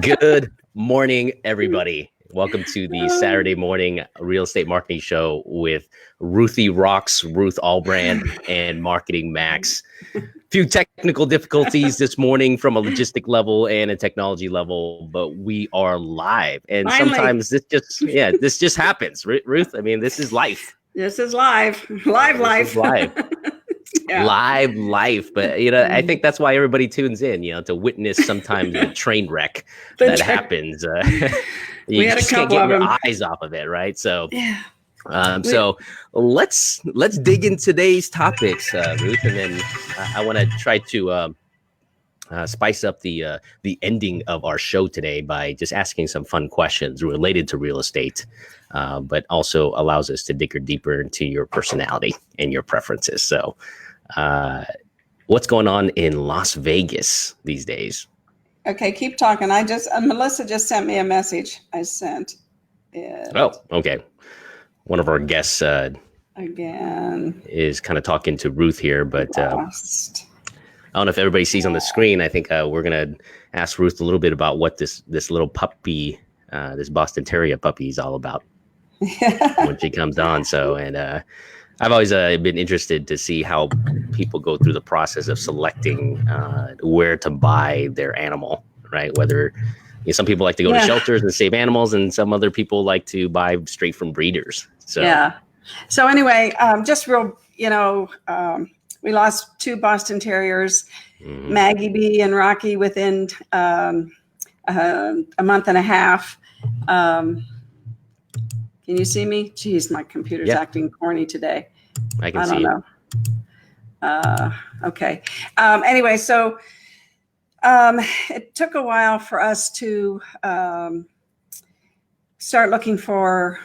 Good morning, everybody. Welcome to the Saturday morning real estate marketing show with Ruthie Rocks, Ruth Allbrand, and Marketing Max. Few technical difficulties this morning from a logistic level and a technology level, but we are live. And Finally. Sometimes this just happens. Ruth, I mean, this is life. This is live. Live. Yeah. Live life. But, I think that's why everybody tunes in, to witness sometimes the train wreck that happens. You just can't get your eyes off of it, right? So, yeah. So let's dig into today's topics, Ruth, and then I want to try to spice up the ending of our show today by just asking some fun questions related to real estate, but also allows us to dig deeper into your personality and your preferences. So, what's going on in Las Vegas these days? Okay, keep talking. Melissa just sent me a message. I sent it. Oh, okay. One of our guests again is kind of talking to Ruth here, but I don't know if everybody sees on the screen. I think we're gonna ask Ruth a little bit about what this little puppy, this Boston Terrier puppy, is all about when she comes on. So, and I've always been interested to see how people go through the process of selecting where to buy their animal, right? Whether some people like to go to shelters and save animals, and some other people like to buy straight from breeders. So So anyway, just real, we lost two Boston Terriers, Maggie B and Rocky, within a month and a half. Can you see me? Jeez, my computer's acting corny today. I can see you. Okay. Anyway, so it took a while for us to start looking for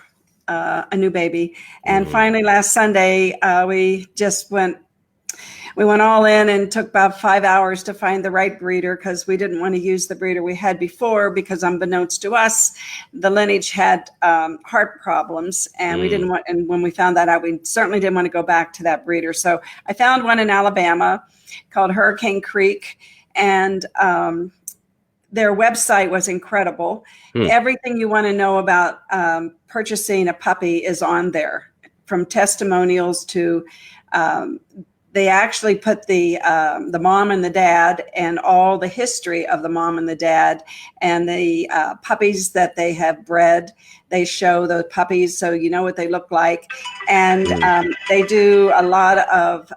a new baby. And finally, last Sunday, we went all in and took about 5 hours to find the right breeder, because we didn't want to use the breeder we had before, because unbeknownst to us, the lineage had heart problems, and we didn't want, and when we found that out, we certainly didn't want to go back to that breeder. So I found one in Alabama called Hurricane Creek, and their website was incredible. Everything you want to know about purchasing a puppy is on there, from testimonials to they actually put the mom and the dad and all the history of the mom and the dad and the puppies that they have bred. They show those puppies so you know what they look like. And they do a lot of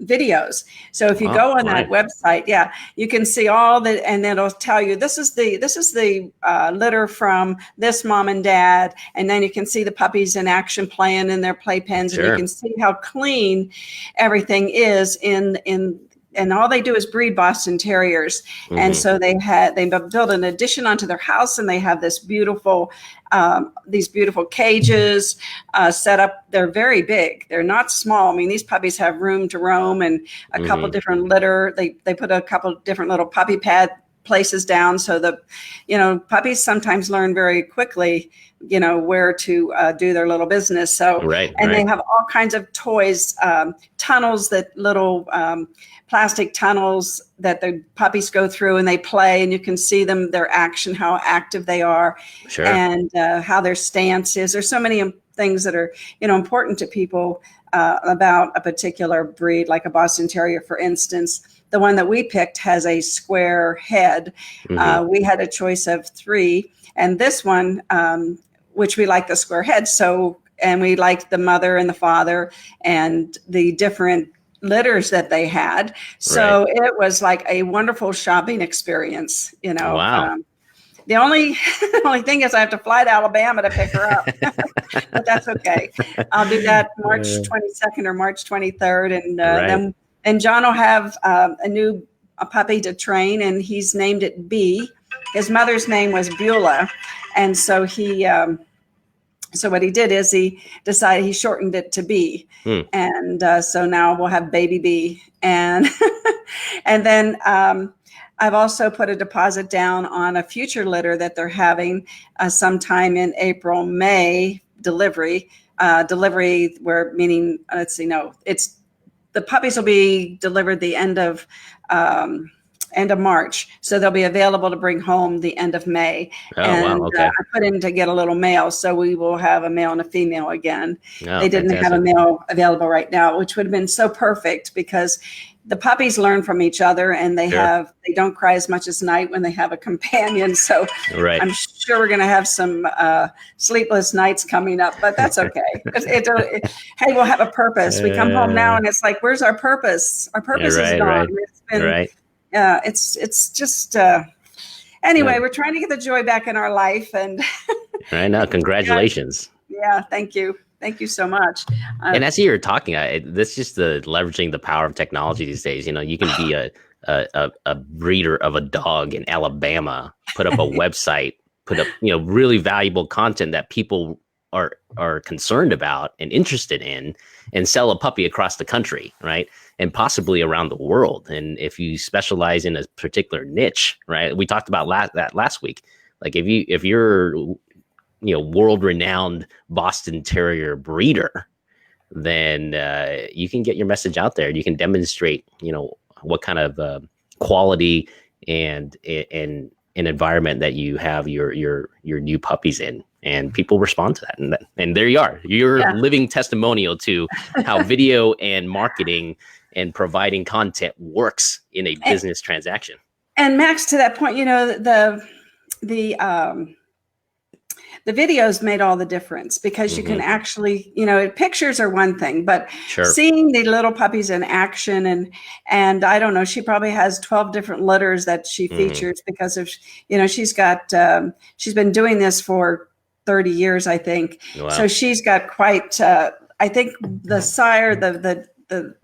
videos. So if you go on that website, you can see all the, and it'll tell you this is the litter from this mom and dad, and then you can see the puppies in action playing in their playpens, and you can see how clean everything is and all they do is breed Boston Terriers. And so they built an addition onto their house, and they have this these beautiful cages set up. They're very big. They're not small. I mean, these puppies have room to roam, and a couple different litter. They put a couple different little puppy pad places down, so the puppies sometimes learn very quickly where to do their little business. So they have all kinds of toys, tunnels, that little plastic tunnels that the puppies go through, and they play, and you can see their action, how active they are, and how their stance is. There's so many things that are important to people about a particular breed, like a Boston Terrier, for instance. The one that we picked has a square head. We had a choice of 3, and this one, which we like the square head. And we liked the mother and the father and the different litters that they had. So it was like a wonderful shopping experience, Wow. The only thing is I have to fly to Alabama to pick her up, but that's okay. I'll do that March 22nd or March 23rd. And John will have a puppy to train, and he's named it B. His mother's name was Beulah. And so so what he did is he decided he shortened it to B. And so now we'll have baby B. And then I've also put a deposit down on a future litter that they're having sometime in April, May delivery. Where meaning, the puppies will be delivered the end of end of March. So they'll be available to bring home the end of May. Oh, and wow. Okay. I put in to get a little male. So we will have a male and a female again. Oh, they didn't have a male available right now, which would have been so perfect because the puppies learn from each other, and they don't cry as much as night when they have a companion. So I'm sure we're going to have some sleepless nights coming up, but that's okay. Hey, we'll have a purpose. We come home now and it's like, where's our purpose? Our purpose is gone. It's been, it's just, anyway, we're trying to get the joy back in our life. And right now, congratulations. Yeah. Thank you. Thank you so much. And as you're talking, this is just leveraging the power of technology these days. You know, you can be a breeder of a dog in Alabama, put up a website, put up, you know, really valuable content that people are concerned about and interested in, and sell a puppy across the country, right? And possibly around the world. And if you specialize in a particular niche, right? We talked about that last week. Like if you're world-renowned Boston Terrier breeder, then you can get your message out there. You can demonstrate, you know, what kind of quality and an environment that you have your new puppies in, and people respond to that. And there you are. You're a living testimonial to how video and marketing and providing content works in a business transaction. And Max, to that point, you know, the videos made all the difference, because you can actually, you know, pictures are one thing, but seeing the little puppies in action, and I don't know, she probably has 12 different litters that she features because of, you know, she's been doing this for 30 years, I think. Wow. So she's got quite, I think the sire, the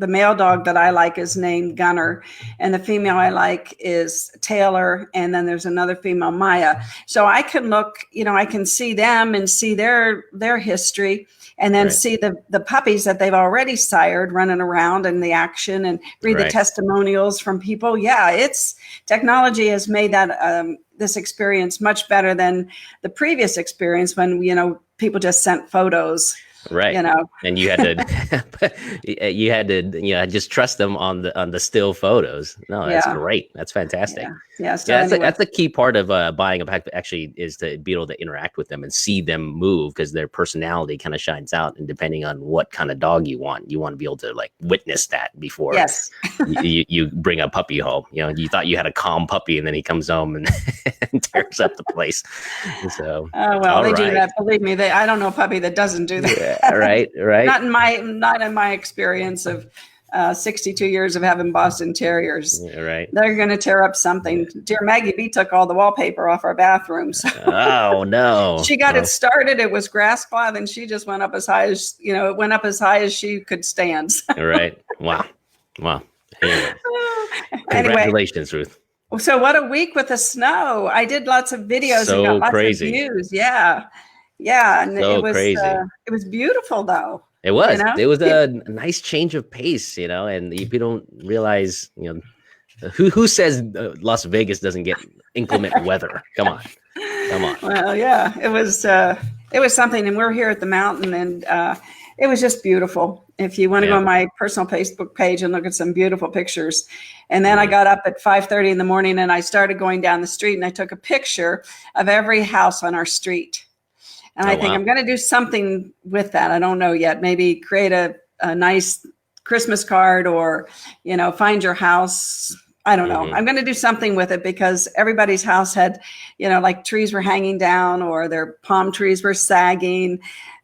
male dog that I like is named Gunner, and the female I like is Taylor, and then there's another female, Maya. So I can look, you know, I can see them and see their history, and then see the puppies that they've already sired running around in the action, and read the testimonials from people. Yeah, technology has made that this experience much better than the previous experience when, you know, people just sent photos. Right. You know, and you had to, just trust them on the still photos. No, that's great. That's fantastic. Yeah. So anyway. That's the key part of buying a pet, actually, is to be able to interact with them and see them move, because their personality kind of shines out. And depending on what kind of dog you want to be able to like witness that before you bring a puppy home. You know, you thought you had a calm puppy, and then he comes home and tears up the place. So, they do that. Believe me, I don't know a puppy that doesn't do that. Yeah, right. Not in my experience of 62 years of having Boston Terriers. Yeah, right. They're going to tear up something. Dear Maggie B took all the wallpaper off our bathroom. So oh no! She got it started. It was grass cloth, and she just went up as high as it went up as high as she could stand. Right. Wow. Congratulations, Ruth. So what a week with the snow! I did lots of videos and got lots of views. Yeah, and so crazy. It was beautiful, though. It was. You know? It was a nice change of pace, you know. And if you don't realize, you know, who says Las Vegas doesn't get inclement weather? Come on. Well, yeah, it was something, and we're here at the mountain, and it was just beautiful. If you want to go on my personal Facebook page and look at some beautiful pictures. And then I got up at 5:30 in the morning, and I started going down the street, and I took a picture of every house on our street. And I think I'm going to do something with that. I don't know yet. Maybe create a nice Christmas card, or, you know, find your house. I don't know. I'm going to do something with it, because everybody's house had, you know, like trees were hanging down, or their palm trees were sagging.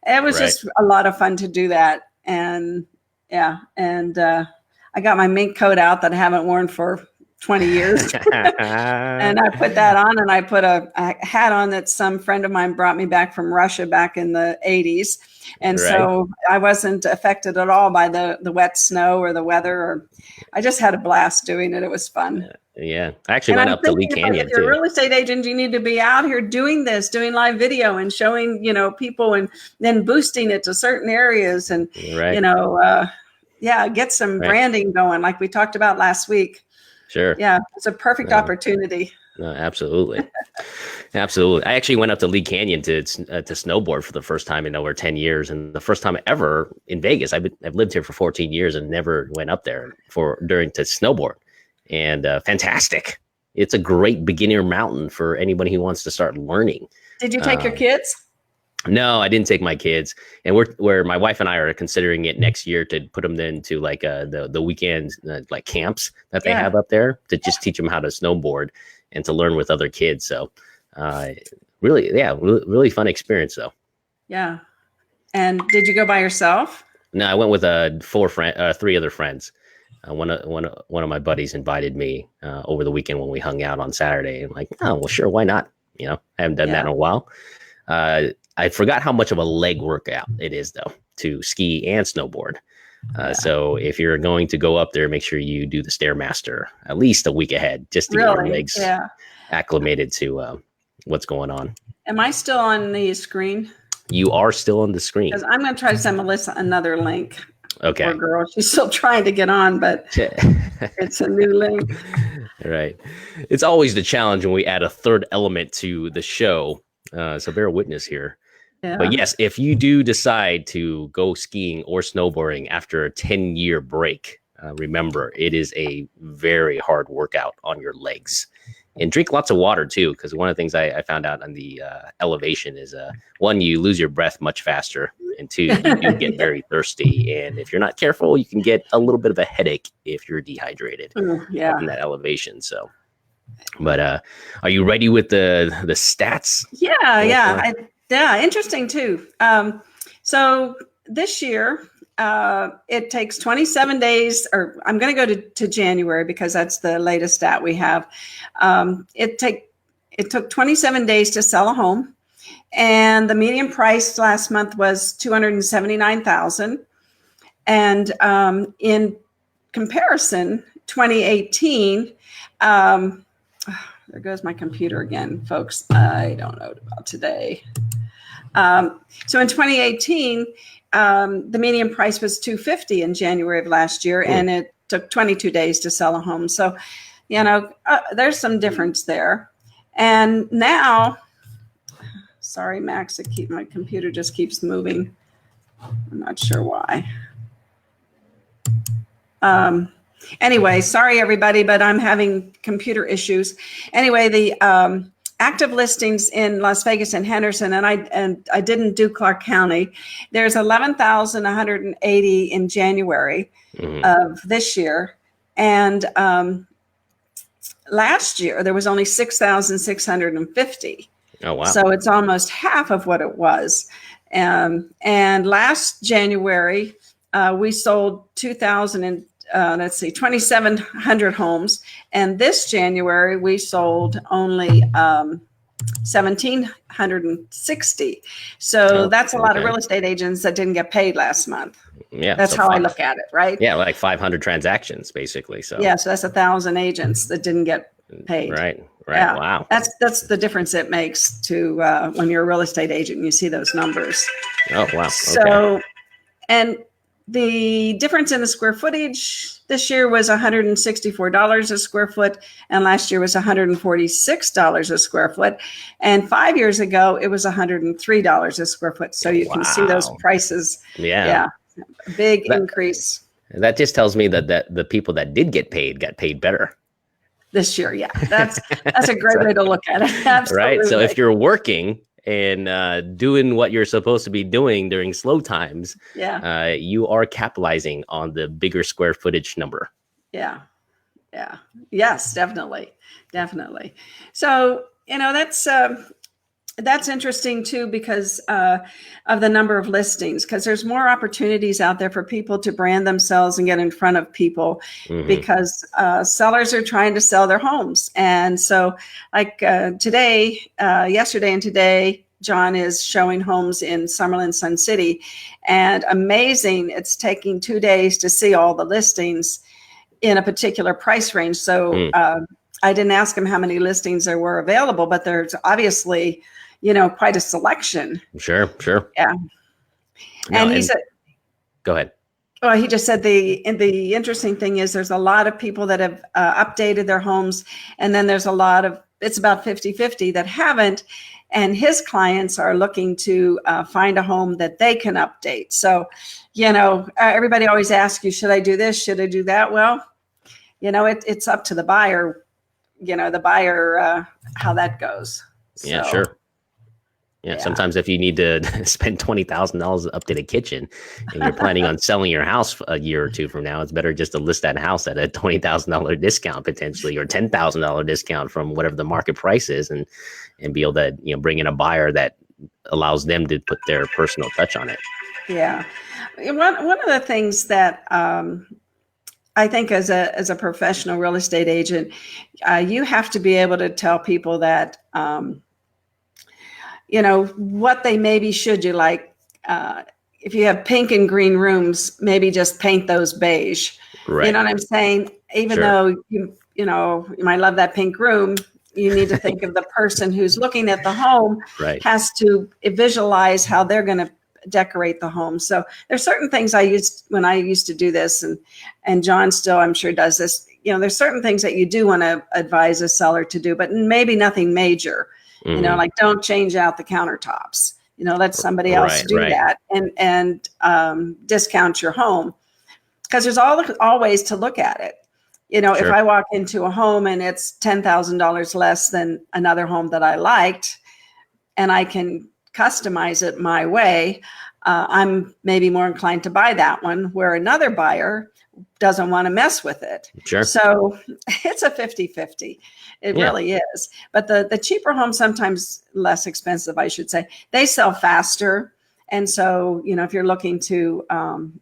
It was just a lot of fun to do that. And I got my mink coat out that I haven't worn for 20 years. And I put that on, and I put a hat on that some friend of mine brought me back from Russia back in the 80s. And so I wasn't affected at all by the wet snow or the weather. I just had a blast doing it. It was fun. Yeah. I actually went up to Lee Canyon, if you're a real estate agent, you need to be out here doing live video and showing, you know, people, and then boosting it to certain areas, and, you know, get some branding going like we talked about last week. Sure. Yeah, it's a perfect opportunity. No, absolutely. Absolutely. I actually went up to Lee Canyon to snowboard for the first time in over 10 years. And the first time ever in Vegas. I've lived here for 14 years and never went up there to snowboard. And fantastic. it's a great beginner mountain for anybody who wants to start learning. Did you take your kids? No, I didn't take my kids, and where my wife and I are considering it next year to put them into like the weekend like camps that they have up there to just teach them how to snowboard and to learn with other kids. So really fun experience though. Yeah. And did you go by yourself? No, I went with three other friends. One of my buddies invited me over the weekend when we hung out on Saturday. I'm like, oh well, sure, why not? You know, I haven't done that in a while. I forgot how much of a leg workout it is, though, to ski and snowboard. So if you're going to go up there, make sure you do the Stairmaster at least a week ahead, just to get your legs acclimated to what's going on. Am I still on the screen? You are still on the screen. Because I'm going to try to send Melissa another link. Okay. Poor girl. She's still trying to get on, but it's a new link. Right. It's always the challenge when we add a third element to the show. So bear witness here. Yeah. But yes, if you do decide to go skiing or snowboarding after a 10-year break, remember, it is a very hard workout on your legs. And drink lots of water, too, because one of the things I found out on the elevation is, one, you lose your breath much faster, and two, you do get very thirsty. And if you're not careful, you can get a little bit of a headache if you're dehydrated in that elevation. So, but are you ready with the stats? Yeah, interesting, too. So this year, it takes 27 days, or I'm going to go to January because that's the latest stat we have. It took 27 days to sell a home, and the median price last month was $279,000. And in comparison, 2018, there goes my computer again, folks. I don't know about today. So in 2018, the median price was $250 in January of last year, and it took 22 days to sell a home. So, you know, there's some difference there. And now, sorry, Max, my computer just keeps moving. I'm not sure why. Anyway, sorry everybody, but I'm having computer issues. Anyway, the active listings in Las Vegas and Henderson, and I didn't do Clark County. There's 11,180 in January of this year, and last year there was only 6,650. Oh wow! So it's almost half of what it was. And last January we sold 2,700 homes, and this January we sold only 1,760. So that's a lot of real estate agents that didn't get paid last month. Yeah, that's how I look at it, right? Yeah, like 500 transactions basically. So so that's 1,000 agents that didn't get paid. Right. Yeah. Wow. That's the difference it makes to when you're a real estate agent and you see those numbers. Oh wow. Okay. So, and the difference in the square footage this year was $164 a square foot, and last year was $146 a square foot. And 5 years ago, it was $103 a square foot. So you can see those prices. Yeah. A big increase. That just tells me that the people that did get paid got paid better this year. Yeah, that's a great way to look at it. Absolutely. Right. So if you're working and doing what you're supposed to be doing during slow times, you are capitalizing on the bigger square footage number. Yeah. Yes, definitely. So, you know, that's interesting too, because of the number of listings, because there's more opportunities out there for people to brand themselves and get in front of people, because sellers are trying to sell their homes. And so like yesterday and today, John is showing homes in Summerlin, Sun City, and amazing. It's taking 2 days to see all the listings in a particular price range. So I didn't ask him how many listings there were available, but there's obviously, you know, quite a selection. Sure. Yeah. And he said, go ahead. Well, he just said the interesting thing is there's a lot of people that have updated their homes, and then there's it's about 50-50 that haven't. And his clients are looking to find a home that they can update. So, you know, everybody always asks you, should I do this? Should I do that? Well, you know, it's up to the buyer the buyer, how that goes. Yeah, sure. Yeah, sometimes if you need to spend $20,000 to update a kitchen and you're planning on selling your house a year or two from now, it's better just to list that house at a $20,000 discount potentially, or $10,000 discount from whatever the market price is, and be able to bring in a buyer that allows them to put their personal touch on it. Yeah, one of the things that I think as a professional real estate agent, you have to be able to tell people that. What they maybe should do, like if you have pink and green rooms, maybe just paint those beige. Right. You know what I'm saying? Even though you might love that pink room, you need to think of the person who's looking at the home has to visualize how they're going to decorate the home. So there's certain things I used when I used to do this, and John still, I'm sure, does this. There's certain things that you do want to advise a seller to do, but maybe nothing major. Like don't change out the countertops. Let somebody else do that and discount your home, because there's all ways to look at it. If I walk into a home and it's $10,000 less than another home that I liked, and I can customize it my way, I'm maybe more inclined to buy that one, where another buyer doesn't want to mess with it. Sure. So it's a 50-50. It really is. But the cheaper homes, sometimes less expensive, I should say, they sell faster. And so, if you're looking to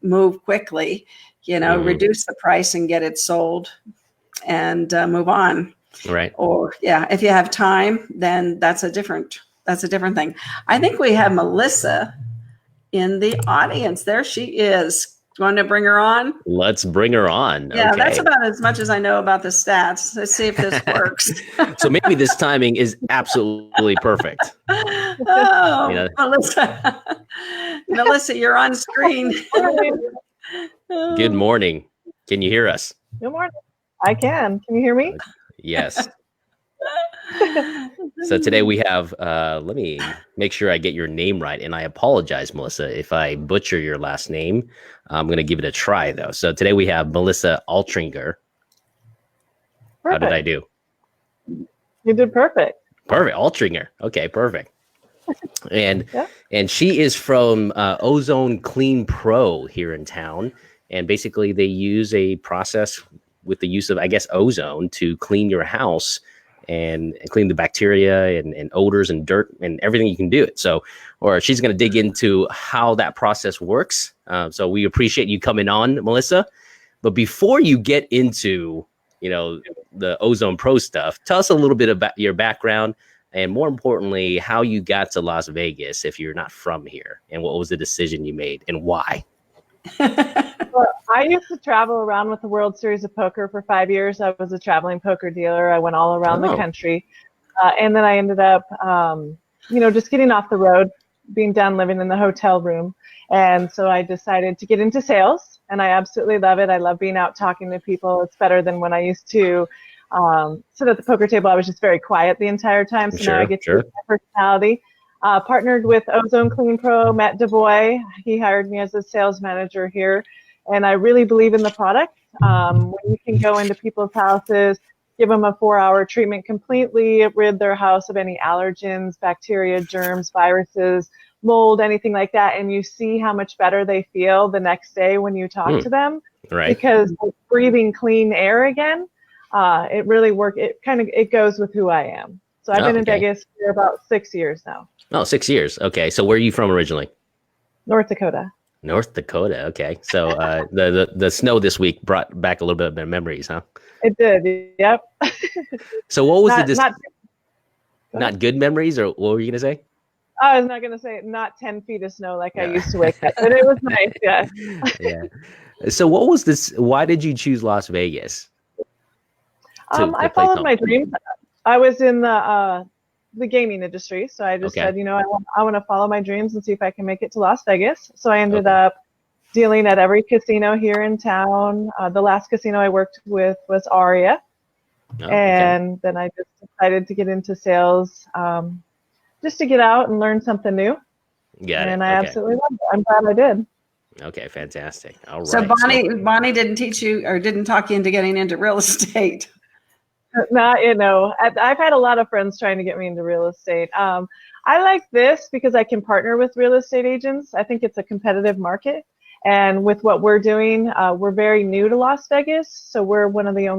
move quickly, reduce the price and get it sold and move on. Right. Or if you have time, then that's a different thing. I think we have Melissa in the audience. There she is. Do you want to bring her on? Let's bring her on. Yeah, okay. That's about as much as I know about the stats. Let's see if this works. So maybe this timing is absolutely perfect. Oh, Melissa, you're on screen. Good morning. Can you hear us? Good morning. I can. Can you hear me? Yes. So today we have, let me make sure I get your name right. And I apologize, Melissa, if I butcher your last name. I'm going to give it a try, though. So today we have Melissa Altringer. Perfect. How did I do? You did perfect. Perfect. Altringer. Okay, perfect. And she is from Ozone Clean Pro here in town. And basically they use a process with the use of, I guess, ozone to clean your house and clean the bacteria and odors and dirt and everything you can do it. So, or she's going to dig into how that process works. So we appreciate you coming on, Melissa. But before you get into, the Ozone Pro stuff, tell us a little bit about your background and, more importantly, how you got to Las Vegas if you're not from here, and what was the decision you made and why? Well, I used to travel around with the World Series of Poker for 5 years. I was a traveling poker dealer. I went all around the country. And then I ended up, just getting off the road, being done living in the hotel room. And so I decided to get into sales, and I absolutely love it. I love being out talking to people. It's better than when I used to sit at the poker table. I was just very quiet the entire time. So now I get to use my personality. Partnered with Ozone Clean Pro, Matt DuBois. He hired me as a sales manager here. And I really believe in the product. When you can go into people's houses, give them a 4-hour treatment, completely rid their house of any allergens, bacteria, germs, viruses, mold, anything like that. And you see how much better they feel the next day when you talk to them. Right. Because breathing clean air again, it really works. It goes with who I am. So I've been in Vegas for about 6 years now. Oh, 6 years. Okay. So where are you from originally? North Dakota. North Dakota. Okay. So the snow this week brought back a little bit of memories, huh? It did. Yep. So what was not good memories, or what were you going to say? I was not going to say not 10 feet of snow like I used to wake up, but it was nice. Yeah. Yeah. So what was this? Why did you choose Las Vegas? I followed my dreams. I was in the gaming industry. So I just said, I want to follow my dreams and see if I can make it to Las Vegas. So I ended up dealing at every casino here in town. The last casino I worked with was Aria. And then I just decided to get into sales just to get out and learn something new. I absolutely loved it. I'm glad I did. Okay, fantastic. All right. So Bonnie didn't teach you or didn't talk you into getting into real estate. Not, I've had a lot of friends trying to get me into real estate. I like this because I can partner with real estate agents. I think it's a competitive market. And with what we're doing, we're very new to Las Vegas. So we're the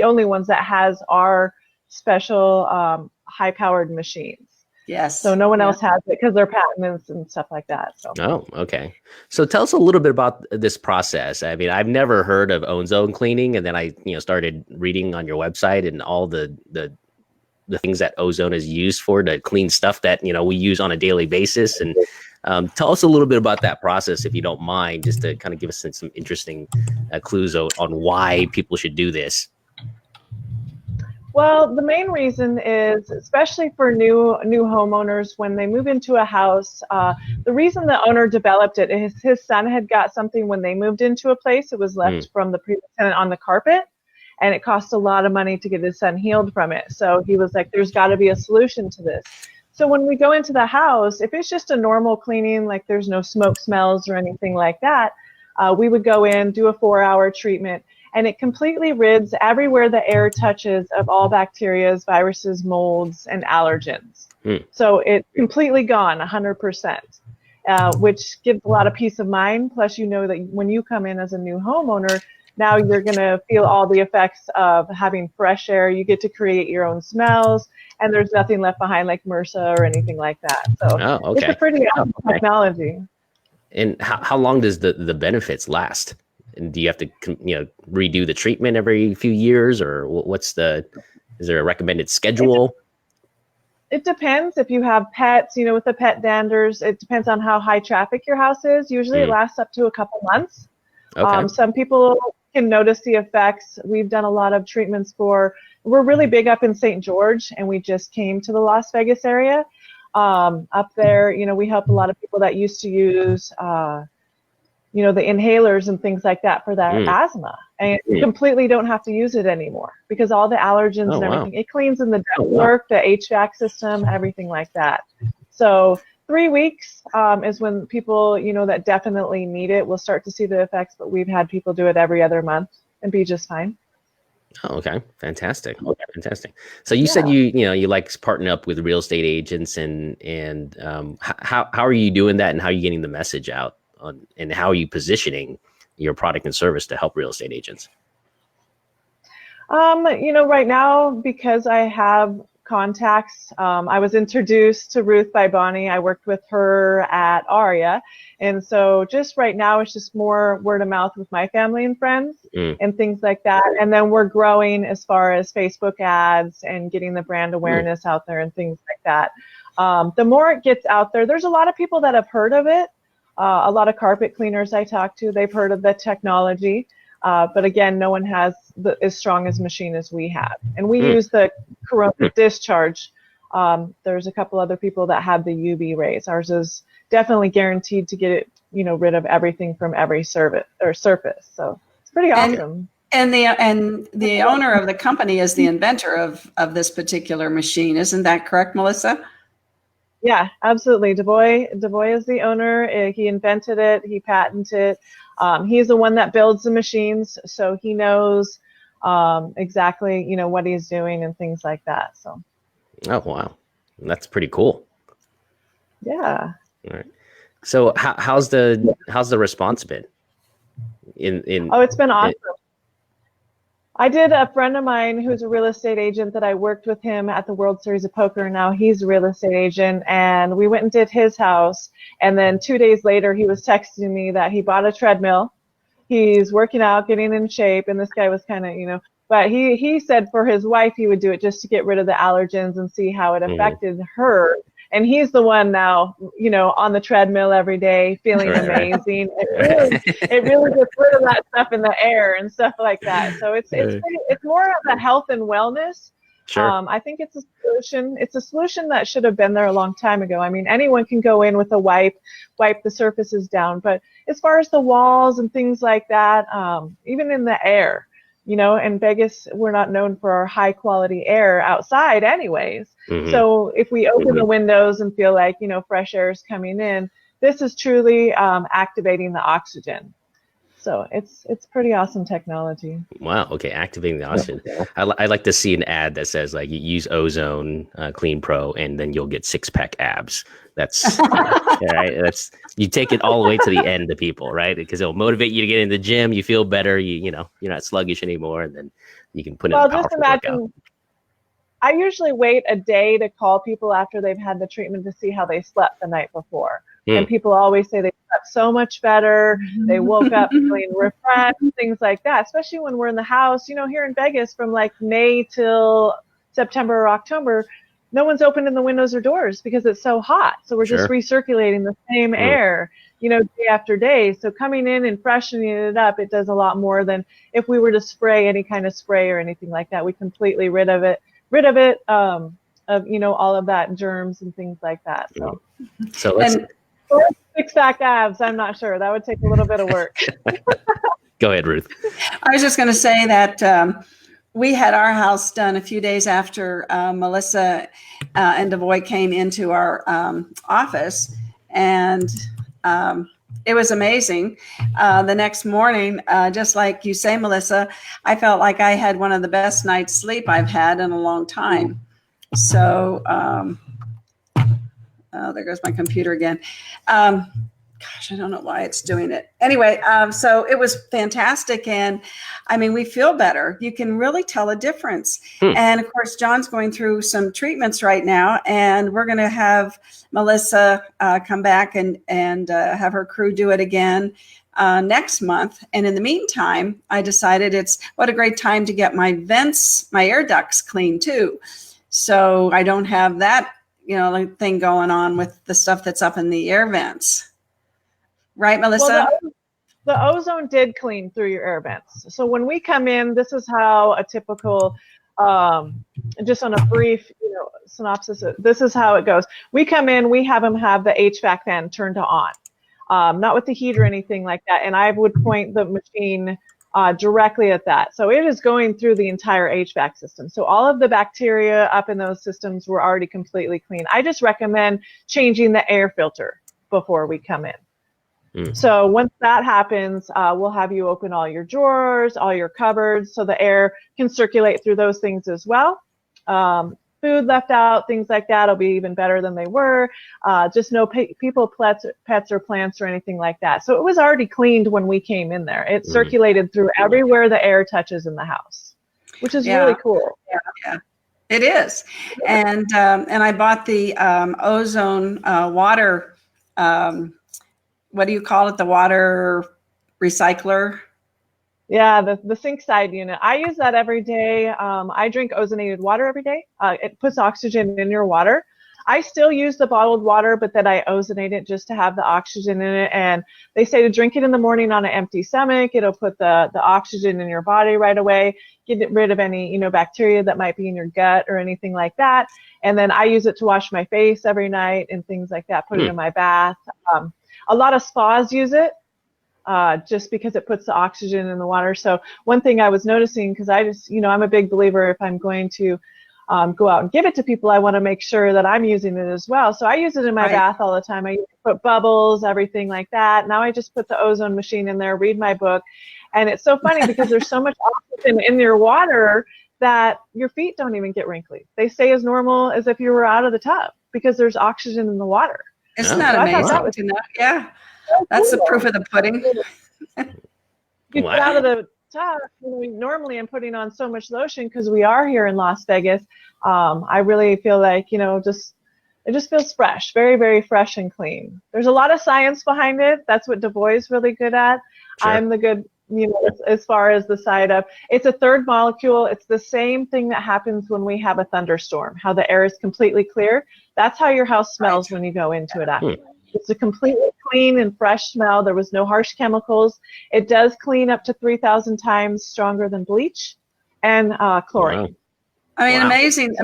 only ones that has our special high-powered machines. Yes. So no one else has it because they're patented and stuff like that. So. Oh, okay. So tell us a little bit about this process. I mean, I've never heard of ozone cleaning, and then I, started reading on your website and all the things that ozone is used for to clean stuff that we use on a daily basis. And tell us a little bit about that process, if you don't mind, just to kind of give us some interesting clues on why people should do this. Well, the main reason is, especially for new homeowners, when they move into a house, the reason the owner developed it is his son had got something when they moved into a place. It was left from the previous tenant on the carpet, and it cost a lot of money to get his son healed from it. So he was like, there's got to be a solution to this. So when we go into the house, if it's just a normal cleaning, like there's no smoke smells or anything like that, we would go in, do a 4-hour treatment, and it completely rids everywhere the air touches of all bacteria, viruses, molds, and allergens. So it's completely gone, 100%, which gives a lot of peace of mind. Plus, that when you come in as a new homeowner, now you're going to feel all the effects of having fresh air. You get to create your own smells, and there's nothing left behind like MRSA or anything like that. So it's a pretty awesome technology. And how long does the benefits last? And do you have to redo the treatment every few years, or is there a recommended schedule? It depends. If you have pets, with the pet danders, it depends on how high traffic your house is. Usually it lasts up to a couple months. Okay. Some people can notice the effects. We've done a lot of treatments we're really big up in St. George, and we just came to the Las Vegas area. Up there, we help a lot of people that used to use, the inhalers and things like that for that asthma. And you completely don't have to use it anymore because all the allergens and everything, it cleans in the ductwork, the HVAC system, everything like that. So 3 weeks is when people, that definitely need it will start to see the effects, but we've had people do it every other month and be just fine. Oh, okay. Fantastic. Fantastic. So you said you like partnering up with real estate agents and how are you doing that, and how are you getting the message out and how are you positioning your product and service to help real estate agents? Right now, because I have contacts, I was introduced to Ruth by Bonnie. I worked with her at Aria. And so just right now, it's just more word of mouth with my family and friends and things like that. And then we're growing as far as Facebook ads and getting the brand awareness out there and things like that. The more it gets out there, there's a lot of people that have heard of it. A lot of carpet cleaners I talk to, they've heard of the technology. But again, no one has as strong as machine as we have. And we use the corona discharge. There's a couple other people that have the UV rays. Ours is definitely guaranteed to get it, rid of everything from every surface. So it's pretty awesome. And the owner of the company is the inventor of this particular machine. Isn't that correct, Melissa? Yeah, absolutely. DuBois is the owner. He invented it. He patented it. He's the one that builds the machines, so he knows exactly, what he's doing and things like that. So. Oh, wow. That's pretty cool. Yeah. All right. So how's the response been? Oh, it's been awesome. I did a friend of mine who's a real estate agent that I worked with him at the World Series of Poker. Now he's a real estate agent, and we went and did his house. And then 2 days later, he was texting me that he bought a treadmill. He's working out, getting in shape. And this guy was kind of, but he said for his wife, he would do it just to get rid of the allergens and see how it affected her. And he's the one now, on the treadmill every day, feeling amazing. It really gets rid of that stuff in the air and stuff like that. So it's more of the health and wellness. Sure. I think it's a solution. It's a solution that should have been there a long time ago. I mean, anyone can go in with a wipe the surfaces down. But as far as the walls and things like that, even in the air, in Vegas, we're not known for our high quality air outside anyways. So if we open the windows and feel like, fresh air is coming in, this is truly activating the oxygen. So it's pretty awesome technology. Wow. Okay. Activating the oxygen. I like to see an ad that says like you use Ozone Clean Pro and then you'll get 6-pack abs. That's right. That's, you take it all the way to the end to people, right? Because it'll motivate you to get in the gym. You feel better. You know, you're not sluggish anymore, and then you can put in a powerful workout. I usually wait a day to call people after they've had the treatment to see how they slept the night before. And people always say they slept so much better. They woke up feeling refreshed, things like that, especially when we're in the house. You know, here in Vegas from like May till September or October, no one's opening the windows or doors because it's so hot. So we're just recirculating the same air, you know, day after day. So coming in and freshening it up, it does a lot more than if we were to spray any kind of spray or anything like that. We completely rid of it, of, you know, all of that germs and things like that. So let's... 6-pack abs, I'm not sure. That would take a little bit of work. Go ahead, Ruth. I was just going to say that we had our house done a few days after Melissa and Devoy came into our office, and it was amazing. The next morning, just like you say, Melissa, I felt like I had one of the best nights sleep I've had in a long time. So, oh, there goes my computer again. Gosh, I don't know why it's doing it. Anyway, so it was fantastic. And I mean, we feel better. You can really tell a difference. And of course, John's going through some treatments right now, and we're going to have Melissa come back and have her crew do it again next month. And in the meantime, I decided what a great time to get my vents, my air ducts clean too. So I don't have that, you know, thing going on with the stuff that's up in the air vents. Right, Melissa? Well, the ozone did clean through your air vents. So when we come in, this is how a typical, just on a brief, you know, synopsis, this is how it goes. We come in, we have them have the HVAC fan turned to on, not with the heat or anything like that. And I would point the machine directly at that. So it is going through the entire HVAC system. So all of the bacteria up in those systems were already completely clean. I just recommend changing the air filter before we come in. So once that happens, we'll have you open all your drawers, all your cupboards, so the air can circulate through those things as well. Food left out, things like that will be even better than they were. Just no people, pets, or plants or anything like that. So it was already cleaned when we came in there. It circulated through everywhere the air touches in the house, which is really cool. Yeah. It is. And I bought the ozone water, what do you call it? The water recycler? Yeah, the sink side unit. I use that every day. I drink ozonated water every day. It puts oxygen in your water. I still use the bottled water, but then I ozonate it just to have the oxygen in it. And they say to drink it in the morning on an empty stomach. It'll put the oxygen in your body right away, get rid of any, you know, bacteria that might be in your gut or anything like that. And then I use it to wash my face every night and things like that, put it in my bath. A lot of spas use it just because it puts the oxygen in the water. So one thing I was noticing, because I just, you know, I'm a big believer if I'm going to go out and give it to people, I want to make sure that I'm using it as well. So I use it in my bath all the time. I put bubbles, everything like that. Now I just put the Ozone Machine in there, read my book. And it's so funny because there's so much oxygen in your water that your feet don't even get wrinkly. They stay as normal as if you were out of the tub because there's oxygen in the water. Isn't that amazing to know? Yeah, that's the proof of the pudding. You get out of the tub. You know, normally I'm putting on so much lotion because we are here in Las Vegas. I really feel like, you know, it just feels fresh, very, very fresh and clean. There's a lot of science behind it. That's what Devoy is really good at. Sure. I'm the good, you know, as far as the side of, it's a third molecule. It's the same thing that happens when we have a thunderstorm, how the air is completely clear. That's how your house smells when you go into it after. It's a completely clean and fresh smell. There was no harsh chemicals. It does clean up to 3,000 times stronger than bleach and chlorine. I mean, Wow.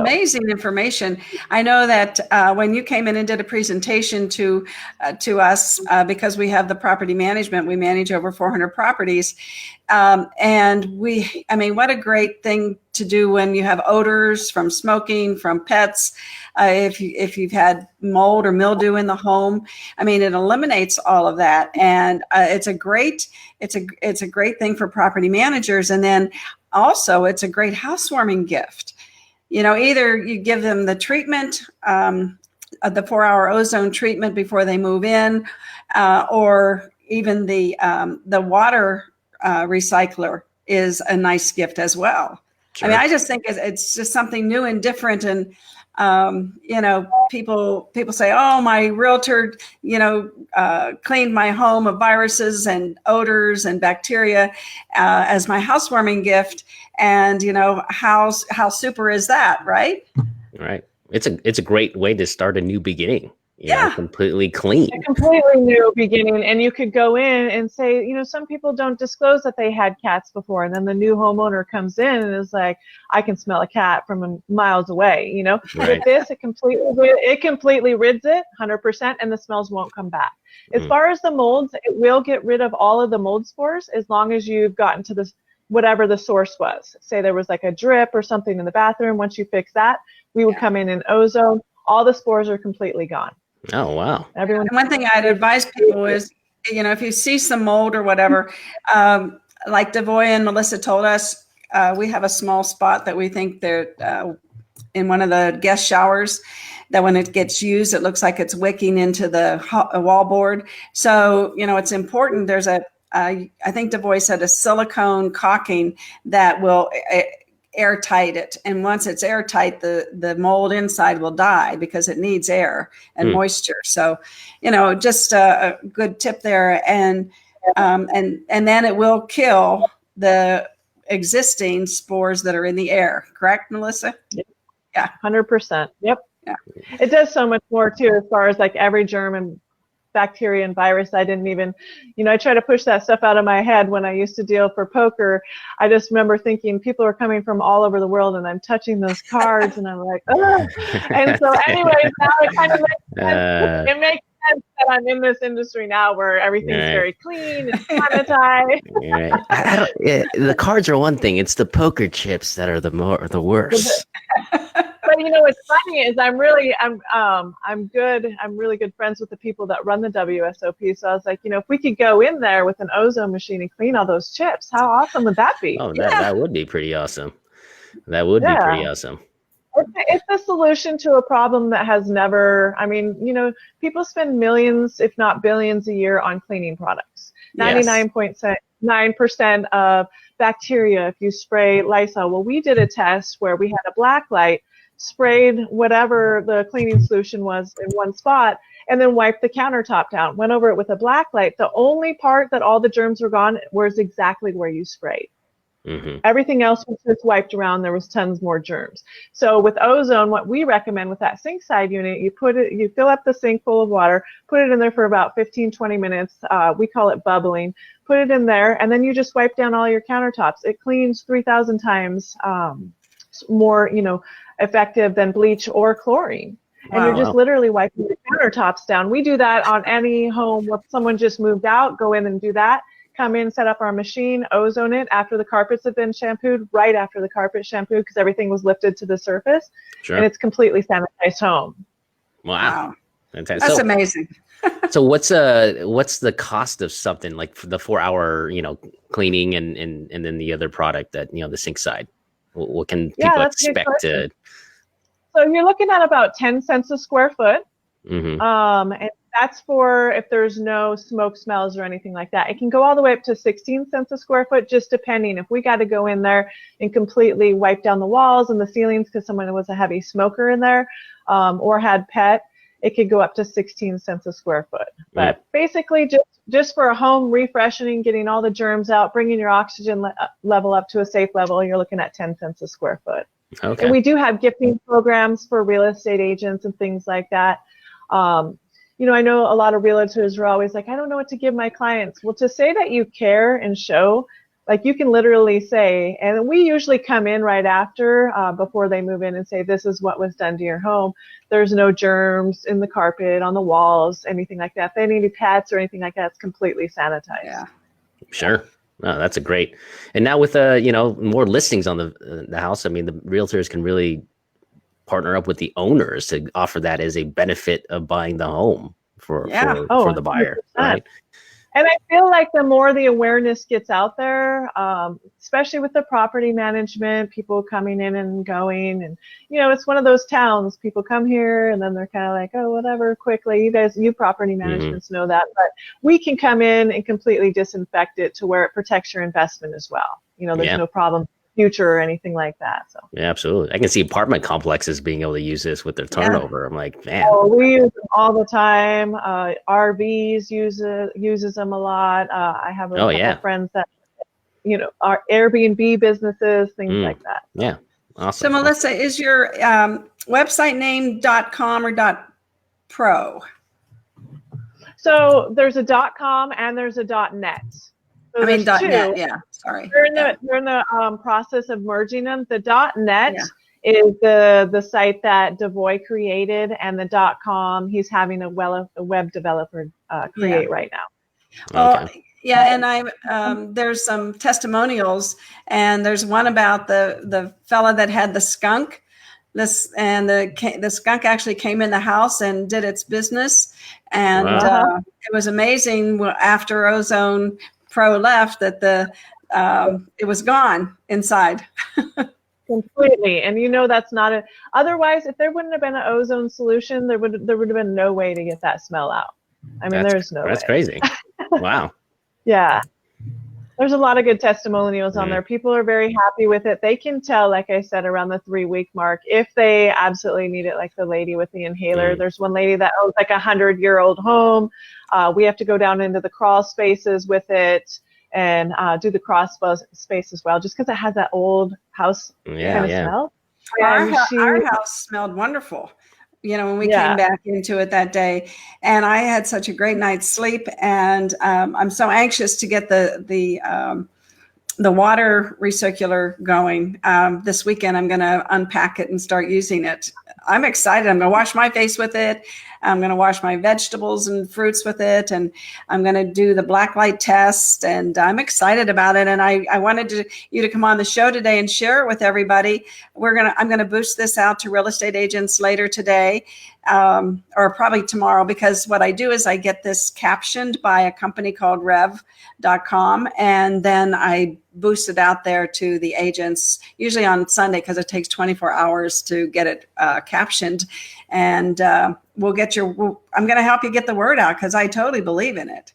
amazing information. I know that when you came in and did a presentation to us, because we have the property management, we manage over 400 properties. And I mean, what a great thing to do when you have odors from smoking, from pets, if you've had mold or mildew in the home. I mean, it eliminates all of that. And it's a great thing for property managers. And then also it's a great housewarming gift. You know, either you give them the treatment, the 4-hour ozone treatment before they move in, or even the water recycler is a nice gift as well. Sure. I mean, I just think it's just something new and different. And, you know, people say, oh, my realtor, you know, cleaned my home of viruses and odors and bacteria as my housewarming gift. And, you know, how super is that, right? Right. It's a great way to start a new beginning. You know, completely clean. A completely new beginning. And you could go in and say, you know, some people don't disclose that they had cats before. And then the new homeowner comes in and is like, I can smell a cat from miles away, you know. Right. With this, it completely rids it 100%, and the smells won't come back. As far as the molds, it will get rid of all of the mold spores as long as you've gotten to this, whatever the source was. Say there was like a drip or something in the bathroom. Once you fix that, we would come in and ozone. All the spores are completely gone. Oh, wow. And one thing I'd advise people is, you know, if you see some mold or whatever, like Devoy and Melissa told us, we have a small spot that we think they're in one of the guest showers, that when it gets used, it looks like it's wicking into the wallboard. So, you know, it's important. There's I think Devoy said a silicone caulking that will airtight it, and once it's airtight, the mold inside will die because it needs air and moisture. So, you know, just a good tip there, and then it will kill the existing spores that are in the air. Correct, Melissa? Yeah, 100%. Yep. Yeah. It does so much more too, as far as like every germ and bacteria and virus. I didn't even, you know, I try to push that stuff out of my head when I used to deal for poker. I just remember thinking people are coming from all over the world, and I'm touching those cards and I'm like, oh. And so anyways, now it kind of makes sense. It makes sense that I'm in this industry now where everything's very clean and sanitized. The cards are one thing. It's the poker chips that are the worst. But you know what's funny is I'm really good friends with the people that run the WSOP. So I was like, you know, if we could go in there with an ozone machine and clean all those chips, how awesome would that be? Oh, that would be pretty awesome. That would be pretty awesome. It's a solution to a problem that has never, I mean, you know, people spend millions, if not billions a year on cleaning products. 99.9% of bacteria if you spray Lysol. Well, we did a test where we had a black light, sprayed whatever the cleaning solution was in one spot, and then wiped the countertop down. Went over it with a black light. The only part that all the germs were gone was exactly where you sprayed. Everything else was just wiped around. There was tons more germs. So with ozone, what we recommend with that sink side unit, you fill up the sink full of water, put it in there for about 15-20 minutes. We call it bubbling. Put it in there, and then you just wipe down all your countertops. It cleans 3,000 times more, you know, effective than bleach or chlorine. And you're just literally wiping your countertops down. We do that on any home where someone just moved out. Go in and do that. Come in, set up our machine, ozone it after the carpets have been shampooed, right after the carpet shampoo, because everything was lifted to the surface. Sure. And it's completely sanitized home. Wow. Fantastic. That's amazing. So what's the cost of something like for the 4-hour, you know, cleaning and then the other product that, you know, the sink side? What can people expect to? So you're looking at about 10 cents a square foot. And that's for if there's no smoke smells or anything like that. It can go all the way up to 16 cents a square foot, just depending. If we got to go in there and completely wipe down the walls and the ceilings because someone was a heavy smoker in there, or had pet, it could go up to 16 cents a square foot. But basically just for a home refreshing, getting all the germs out, bringing your oxygen level up to a safe level, you're looking at 10 cents a square foot. Okay. And we do have gifting programs for real estate agents and things like that. You know, I know a lot of realtors are always like, I don't know what to give my clients. Well, to say that you care and show, Like you can literally say, and we usually come in right after, before they move in and say, this is what was done to your home. There's no germs in the carpet, on the walls, anything like that. If they need pets or anything like that, it's completely sanitized. Yeah. Sure. No, that's a great. And now with more listings on the house, I mean, the realtors can really partner up with the owners to offer that as a benefit of buying the home for the buyer, 100%. Right? And I feel like the more the awareness gets out there, especially with the property management, people coming in and going, and it's one of those towns. People come here and then they're kind of like, oh, whatever, quickly. You property managements know that, but we can come in and completely disinfect it to where it protects your investment as well. There's no problem future or anything like that. So yeah, absolutely. I can see apartment complexes being able to use this with their turnover. I'm like, man. Oh, we use them all the time. RVs uses them a lot. I have a couple friends that are Airbnb businesses, things like that. Yeah, awesome. So Melissa, is your website name .com or .pro? So there's a .com and there's a .net. So .net, yeah. Sorry. We're in the process of merging them. The .net is the site that Devoy created, and the .com he's having a web developer create right now. Okay. Yeah, and there's some testimonials, and there's one about the fella that had the skunk. The skunk actually came in the house and did its business, and it was amazing after Ozone Pro left that it was gone inside. Completely. And that's not otherwise, if there wouldn't have been an ozone solution, there would have been no way to get that smell out. I mean, there's no way. That's crazy. Wow. Yeah. There's a lot of good testimonials on there. People are very happy with it. They can tell, like I said, around the 3-week mark, if they absolutely need it, like the lady with the inhaler. There's one lady that owns like 100-year-old home. We have to go down into the crawl spaces with it and do the crawl space as well, just because it has that old house kind of smell. Our house smelled wonderful, when we came back into it that day. And I had such a great night's sleep. And I'm so anxious to get the water recircular going. This weekend, I'm going to unpack it and start using it. I'm excited. I'm going to wash my face with it. I'm going to wash my vegetables and fruits with it. And I'm going to do the black light test. And I'm excited about it. And I wanted you to come on the show today and share it with everybody. I'm going to boost this out to real estate agents later today, or probably tomorrow, because what I do is I get this captioned by a company called rev.com. And then I boost it out there to the agents, usually on Sunday, because it takes 24 hours to get it captioned. And I'm going to help you get the word out, because I totally believe in it.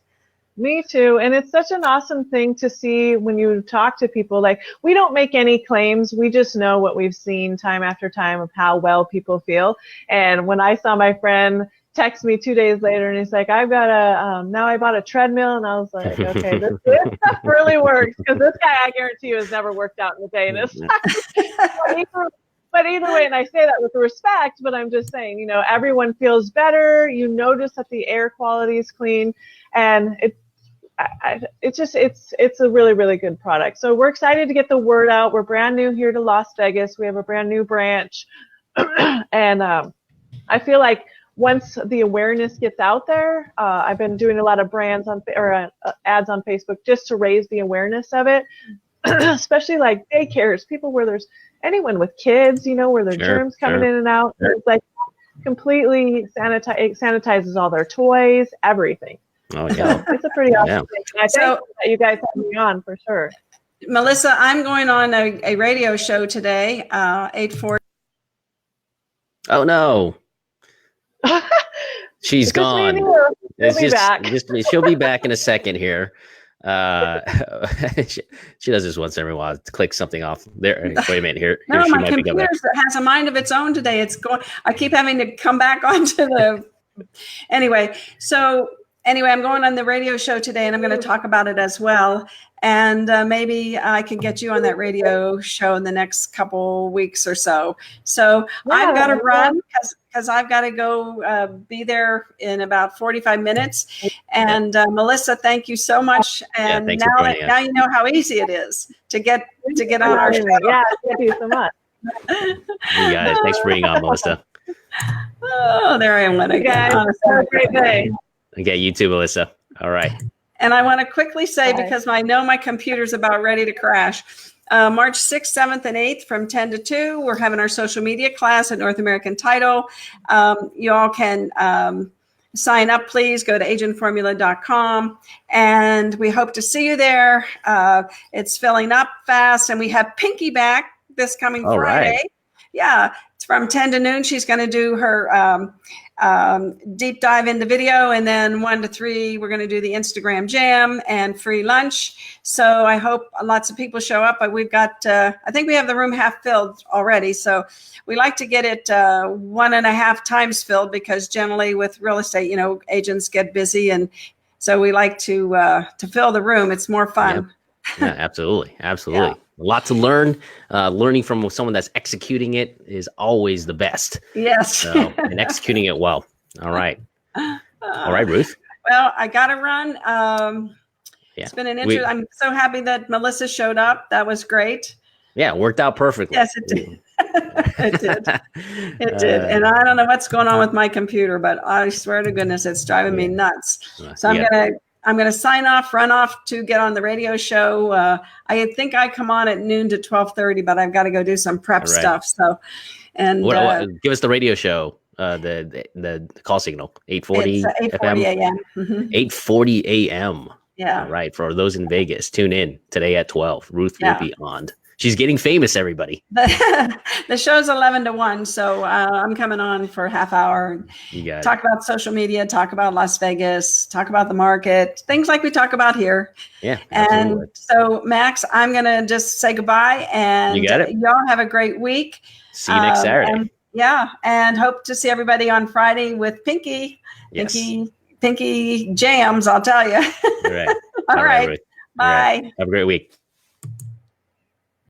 Me too. And it's such an awesome thing to see when you talk to people. Like, we don't make any claims. We just know what we've seen time after time of how well people feel. And when I saw my friend text me 2 days later and he's like, I've got now I bought a treadmill, and I was like, okay, this stuff really works, because this guy, I guarantee you, has never worked out in a day in his life. But either way, and I say that with respect, but I'm just saying, everyone feels better. You notice that the air quality is clean, and it's a really, really good product. So we're excited to get the word out. We're brand new here to Las Vegas. We have a brand new branch, and I feel like once the awareness gets out there, I've been doing a lot of ads on Facebook just to raise the awareness of it, especially like daycares, people where there's anyone with kids, where there's germs coming in and out. It's like completely sanitizes all their toys, everything. Oh yeah, it's a pretty awesome thing. And I think that you guys have me on for sure. Melissa, I'm going on a radio show today, 8:40. Oh no. She's gone. She'll be back in a second here. She does this once every while to click something off there. Wait a minute here. No, my computer has a mind of its own today. I keep having to come back onto the. Anyway, I'm going on the radio show today, and I'm going to talk about it as well. and maybe I can get you on that radio show in the next couple weeks or so. So I've got to run because I've got to go be there in about 45 minutes. And Melissa, thank you so much. And now you know how easy it is to get on our show. Yeah, thank you so much. You got it. Thanks for being on, Melissa. Oh, there I went again. Guys, have a great day. Okay, you too, Melissa. All right. And I want to quickly say, because I know my computer's about ready to crash, March 6th, 7th, and 8th from 10 to 2, we're having our social media class at North American Title. You all can sign up, please. Go to agentformula.com. And we hope to see you there. It's filling up fast. And we have Pinky back this coming Friday. Right. Yeah, it's from 10 to noon. She's going to do her deep dive into video, and then 1 to 3 we're going to do the Instagram jam and free lunch. So I hope lots of people show up, but we've got I think we have the room half filled already, so we like to get it 1.5 times filled, because generally with real estate, agents get busy, and so we like to fill the room. It's more fun. Yeah, absolutely. Yeah. A lot to learn. Learning from someone that's executing it is always the best. Yes. And executing it well. All right. All right, Ruth. Well, I got to run. It's been an interest. I'm so happy that Melissa showed up. That was great. Yeah, it worked out perfectly. Yes, it did. It did. It did. And I don't know what's going on with my computer, but I swear to goodness, it's driving me nuts. So I'm going to sign off, run off to get on the radio show. I think I come on at noon to 12:30, but I've got to go do some prep stuff. So, and give us the radio show, the call signal, 8:40 8:40 a.m. 8:40 a.m. Yeah. All right. For those in Vegas, tune in today at 12. Ruth will be on. She's getting famous, everybody. The show's 11 to 1, so I'm coming on for a half hour. Talk about social media, talk about Las Vegas, talk about the market, things like we talk about here. Yeah, absolutely. And so, Max, I'm going to just say goodbye, and you got it. Y'all have a great week. See you next Saturday. And hope to see everybody on Friday with Pinky. Yes. Pinky jams, I'll tell you. All right. All right. Bye. Have a great week.